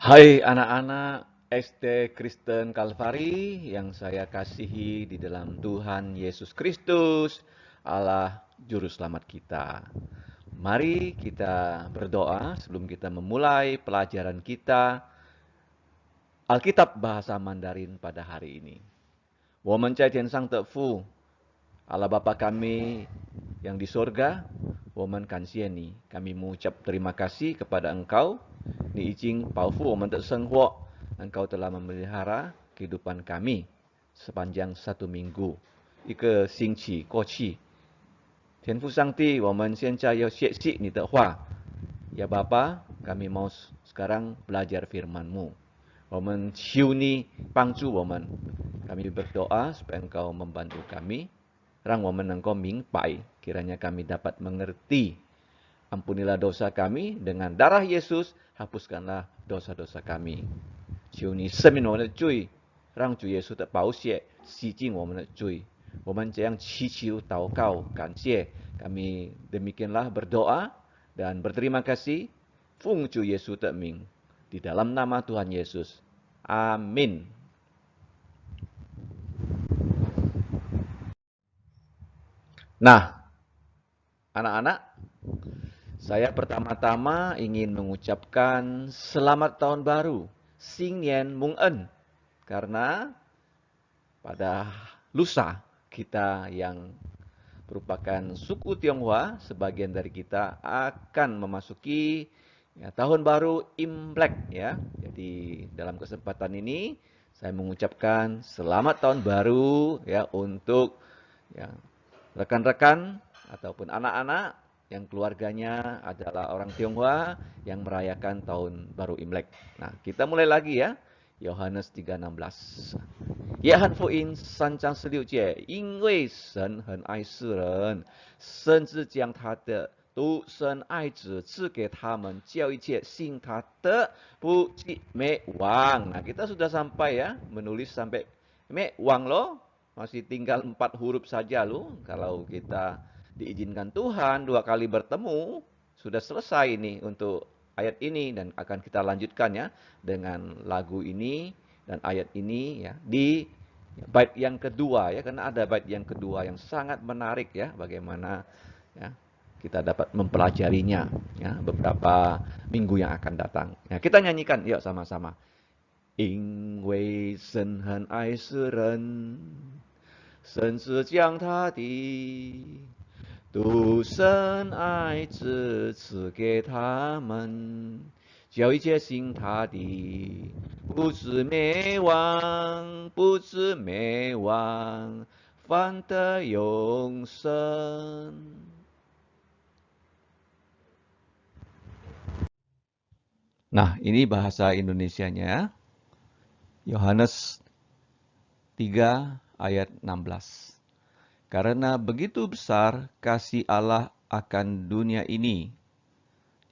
Hai anak-anak SD Kristen Kalvari yang saya kasihi di dalam Tuhan Yesus Kristus, Allah Juru Selamat kita. Mari kita berdoa sebelum kita memulai pelajaran kita Alkitab bahasa Mandarin pada hari ini. 我们在天上的父 Allah Bapa kami yang di sorga, 我们感谢你, kami mengucap terima kasih kepada Engkau. Ni izin paufu 我们的生活, Engkau telah memelihara kehidupan kami sepanjang satu minggu, 一个星期过去。天父上帝，我们现在要学习你的话。Ya Bapa, kami mau sekarang belajar firman-Mu. 我们求你帮助我们. Kami berdoa supaya Engkau membantu kami. 让我们能够明白, kiranya kami dapat mengerti. Ampunilah dosa kami, dengan darah Yesus, hapuskanlah dosa-dosa kami. 求你赦免我们的罪，让主耶稣的宝血洗净我们的罪。我们这样祈求、祷告、感谢, kami demikianlah berdoa dan berterima kasih, 奉主耶稣的名, di dalam nama Tuhan Yesus. Amin. Nah, anak-anak, saya pertama-tama ingin mengucapkan selamat tahun baru, 新年蒙恩, karena pada lusa kita yang merupakan suku Tionghoa, sebagian dari kita akan memasuki tahun baru Imlek ya. Jadi dalam kesempatan ini saya mengucapkan selamat tahun baru ya untuk ya, rekan-rekan ataupun anak-anak yang keluarganya adalah orang Tionghoa yang merayakan tahun baru Imlek. Nah, kita mulai lagi ya. Yohanes 3:16. 约翰福音3章16节，因为神很爱世人，甚至将他的独生爱子赐给他们，叫一切信他的不至灭亡. Nah, kita sudah sampai ya, menulis sampai mewang loh. Masih tinggal 4 huruf saja loh. Kalau kita diizinkan Tuhan 2 kali bertemu, sudah selesai nih untuk ayat ini, dan akan kita lanjutkan ya dengan lagu ini dan ayat ini ya di bait yang kedua ya, karena ada bait yang kedua yang sangat menarik ya, bagaimana ya kita dapat mempelajarinya ya beberapa minggu yang akan datang. Ya, kita nyanyikan yuk sama-sama. 因为神很爱世人，甚至将他的独生爱子赐给他们，叫一切信他的不至灭亡，不至灭亡，反得永生。 Nah, ini bahasa Indonesianya. Yohanes 3 ayat 16. Karena begitu besar kasih Allah akan dunia ini.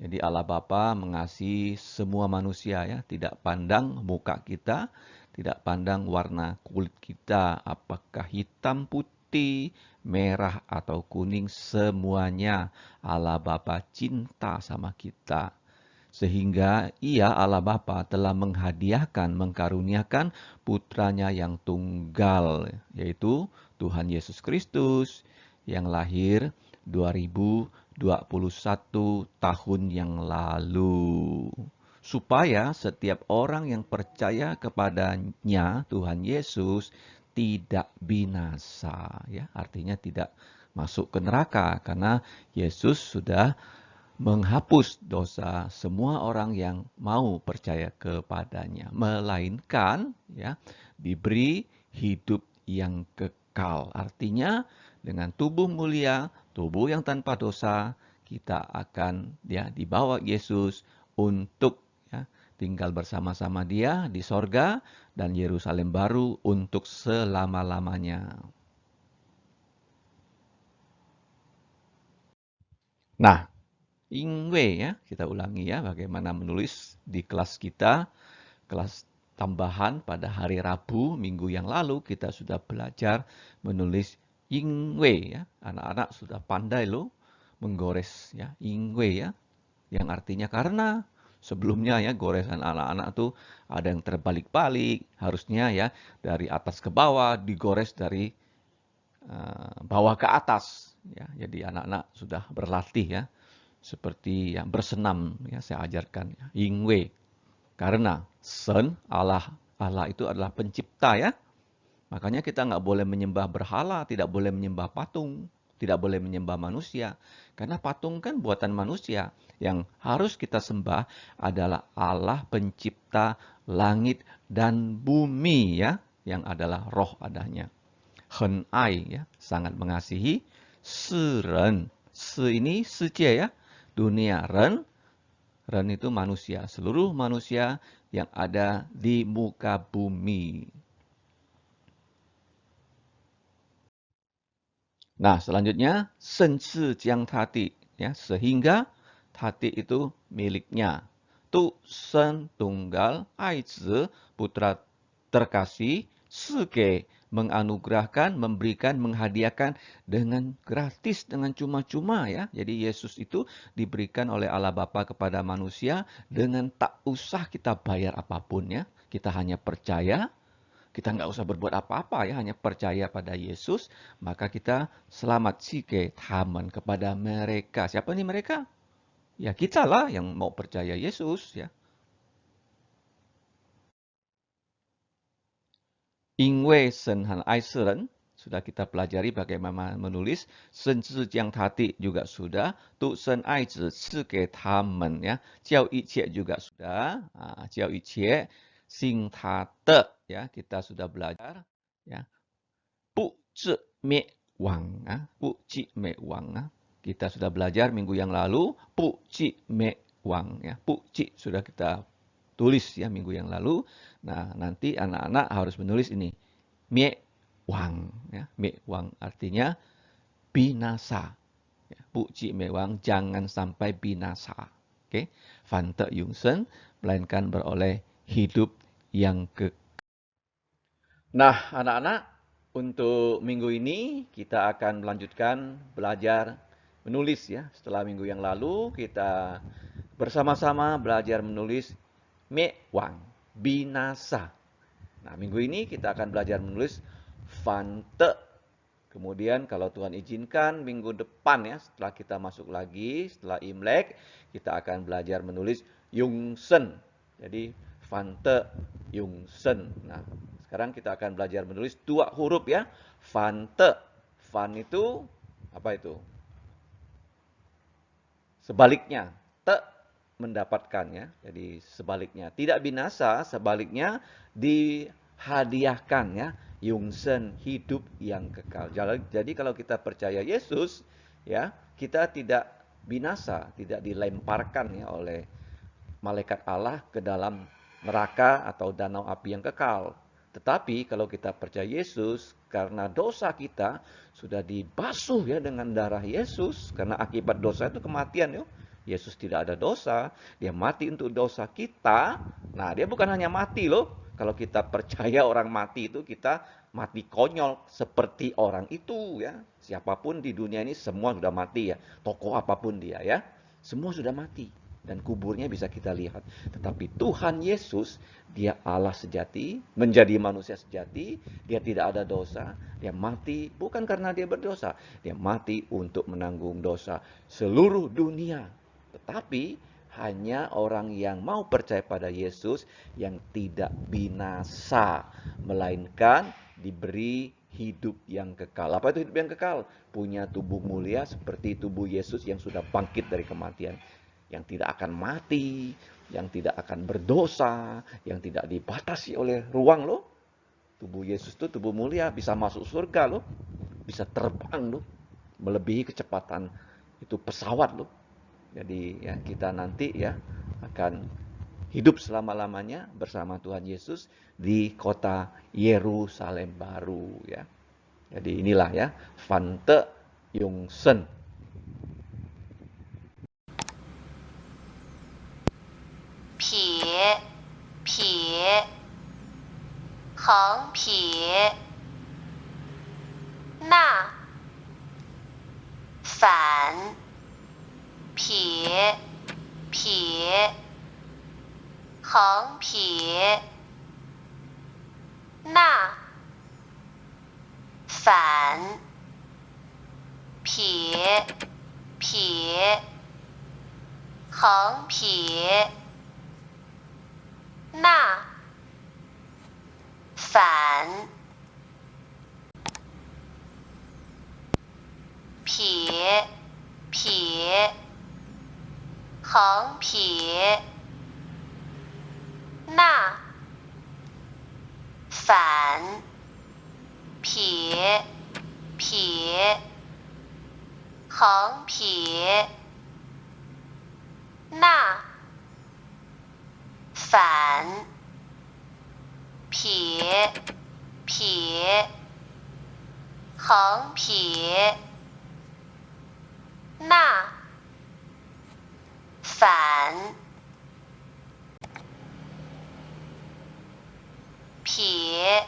Jadi Allah Bapa mengasihi semua manusia ya, tidak pandang muka kita, tidak pandang warna kulit kita, apakah hitam, putih, merah atau kuning, semuanya Allah Bapa cinta sama kita. Sehingga Ia, Allah Bapa, telah menghadiahkan, mengkaruniakan putranya yang tunggal, yaitu Tuhan Yesus Kristus, yang lahir 2021 tahun yang lalu. Supaya setiap orang yang percaya kepadanya, Tuhan Yesus, tidak binasa. Ya, artinya tidak masuk ke neraka, karena Yesus sudah menghapus dosa semua orang yang mau percaya kepadanya, melainkan ya diberi hidup yang kekal. Artinya dengan tubuh mulia, tubuh yang tanpa dosa, kita akan ya dibawa Yesus untuk ya tinggal bersama-sama Dia di sorga dan Yerusalem baru untuk selama-lamanya. Nah, 因为 ya, kita ulangi ya bagaimana menulis di kelas kita, kelas tambahan pada hari Rabu minggu yang lalu kita sudah belajar menulis 因为 ya. Anak-anak sudah pandai loh menggores ya, 因为 ya, yang artinya karena. Sebelumnya ya goresan anak-anak tuh ada yang terbalik-balik, harusnya ya dari atas ke bawah digores dari bawah ke atas ya. Jadi anak-anak sudah berlatih ya seperti yang bersenam ya saya ajarkan ya. Yingwei karena Sen Allah itu adalah pencipta ya. Makanya kita nggak boleh menyembah berhala, tidak boleh menyembah patung, tidak boleh menyembah manusia. Karena patung kan buatan manusia. Yang harus kita sembah adalah Allah pencipta langit dan bumi ya. Yang adalah roh adanya. Hen ai ya, sangat mengasihi. Si ren, si ini sejie ya, dunia. Ren itu manusia, seluruh manusia yang ada di muka bumi. Nah, selanjutnya sensi jiang tati ya, sehingga tati itu miliknya. Tu sen tunggal aizi putra terkasih sege menganugerahkan, memberikan, menghadiahkan dengan gratis, dengan cuma-cuma ya. Jadi Yesus itu diberikan oleh Allah Bapa kepada manusia dengan tak usah kita bayar apapun ya. Kita hanya percaya, kita nggak usah berbuat apa-apa ya, hanya percaya pada Yesus, maka kita selamat sike taman kepada mereka. Siapa nih mereka? Ya kita lah yang mau percaya Yesus ya. Ingwe senhan aiseren, sudah kita pelajari bagaimana menulis. Senzi jiang tati juga sudah. Tu sen aizi sike tamen ya. Jiao icie juga sudah. Jiao icie sing tate ya, kita sudah belajar ya. Bu zi me wang. Bu ji me wang. Kita sudah belajar minggu yang lalu. Bu ji me wang. Ya. Bu ji sudah kita tulis ya minggu yang lalu. Nah, nanti anak-anak harus menulis ini. Mie wang. Ya. Mie wang artinya binasa. Ya. Bu ji me wang, jangan sampai binasa. Oke. Fante yungsen, melainkan beroleh hidup yang kekal. Nah, anak-anak, untuk minggu ini kita akan melanjutkan belajar menulis ya. Setelah minggu yang lalu kita bersama-sama belajar menulis mewang, binasa. Nah, minggu ini kita akan belajar menulis fante. Kemudian kalau Tuhan izinkan minggu depan ya, setelah kita masuk lagi, setelah Imlek, kita akan belajar menulis yungsen. Jadi fante yungsen. Nah, sekarang kita akan belajar menulis dua huruf ya. Fante. Fan itu apa itu? Sebaliknya. Te mendapatkan ya. Jadi sebaliknya. Tidak binasa, sebaliknya dihadiahkan ya. Yungsen, hidup yang kekal. Jadi kalau kita percaya Yesus, ya, kita tidak binasa, tidak dilemparkan ya oleh malaikat Allah ke dalam neraka atau danau api yang kekal. Tetapi kalau kita percaya Yesus, karena dosa kita sudah dibasuh ya dengan darah Yesus, karena akibat dosa itu kematian ya. Yesus tidak ada dosa, dia mati untuk dosa kita. Nah, dia bukan hanya mati loh. Kalau kita percaya orang mati itu kita mati konyol seperti orang itu ya. Siapapun di dunia ini semua sudah mati ya. Tokoh apapun dia ya. Semua sudah mati dan kuburnya bisa kita lihat. Tetapi Tuhan Yesus, dia Allah sejati, menjadi manusia sejati, dia tidak ada dosa, dia mati bukan karena dia berdosa, dia mati untuk menanggung dosa seluruh dunia. Tetapi hanya orang yang mau percaya pada Yesus yang tidak binasa, melainkan diberi hidup yang kekal. Apa itu hidup yang kekal? Punya tubuh mulia seperti tubuh Yesus yang sudah bangkit dari kematian. Yang tidak akan mati, yang tidak akan berdosa, yang tidak dibatasi oleh ruang loh. Tubuh Yesus itu tubuh mulia, bisa masuk surga loh. Bisa terbang loh. Melebihi kecepatan itu pesawat loh. Jadi ya kita nanti ya akan hidup selama-lamanya bersama Tuhan Yesus di kota Yerusalem baru ya. Jadi inilah ya Fante Yongsen. 撇撇横撇捺反撇撇横撇捺反撇撇横撇捺反撇撇横撇捺反撇撇横撇捺反撇撇横撇捺反撇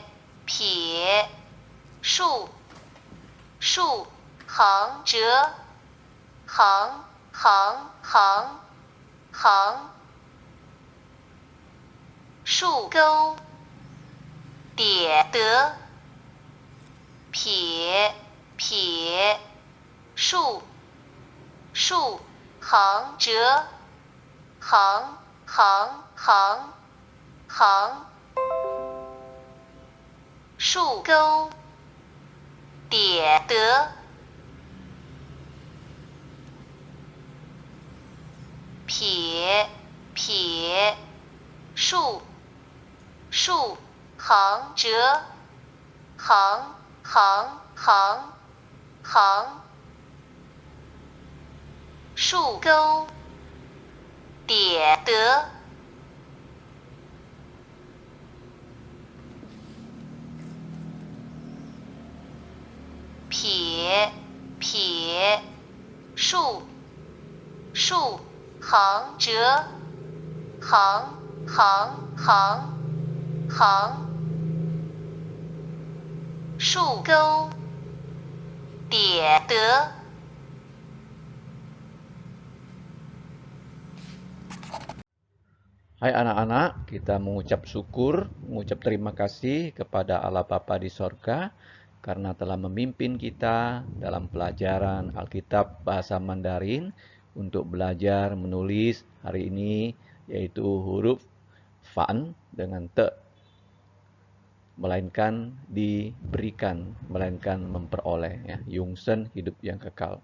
撇竖竖横折横横横横竖钩点得撇撇竖竖横折横横横横竖钩点得撇撇竖竖横折横横横横竖钩点得撇撇竖竖横折横横横横竖钩点得Hai anak-anak, kita mengucap syukur, mengucap terima kasih kepada Allah Bapa di sorga karena telah memimpin kita dalam pelajaran Alkitab bahasa Mandarin untuk belajar menulis hari ini, yaitu huruf Fan dengan te, melainkan diberikan, melainkan memperoleh, ya, Yungsen, hidup yang kekal.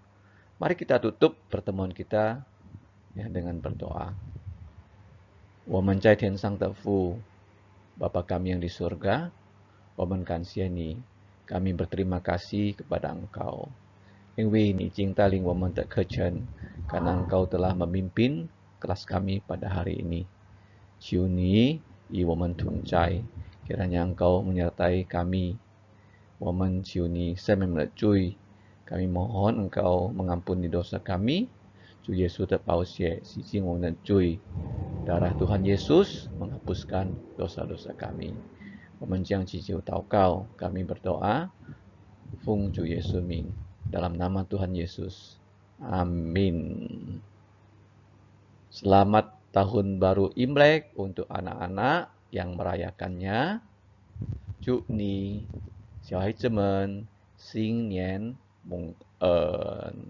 Mari kita tutup pertemuan kita ya, dengan berdoa. 我们在天上的父, Bapa kami yang di surga, 我们感谢你, kami berterima kasih kepada Engkau. 因为你已经带领我们的课程, karena Engkau telah memimpin kelas kami pada hari ini. 求你与我们同在, kiranya Engkau menyertai kami. 我们求你赦免我们的罪, kami mohon Engkau mengampuni dosa kami. 主耶稣的宝血洗净我们的罪, darah Tuhan Yesus menghapuskan dosa-dosa kami. 我们将祈求祷告, kami berdoa, 奉主耶稣名, dalam nama Tuhan Yesus. Amin. Selamat Tahun Baru Imlek untuk anak-anak yang merayakannya. 祝你小孩子们新年蒙恩。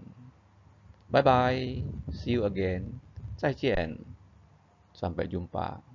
Bye bye, see you again. 再见, sampai jumpa.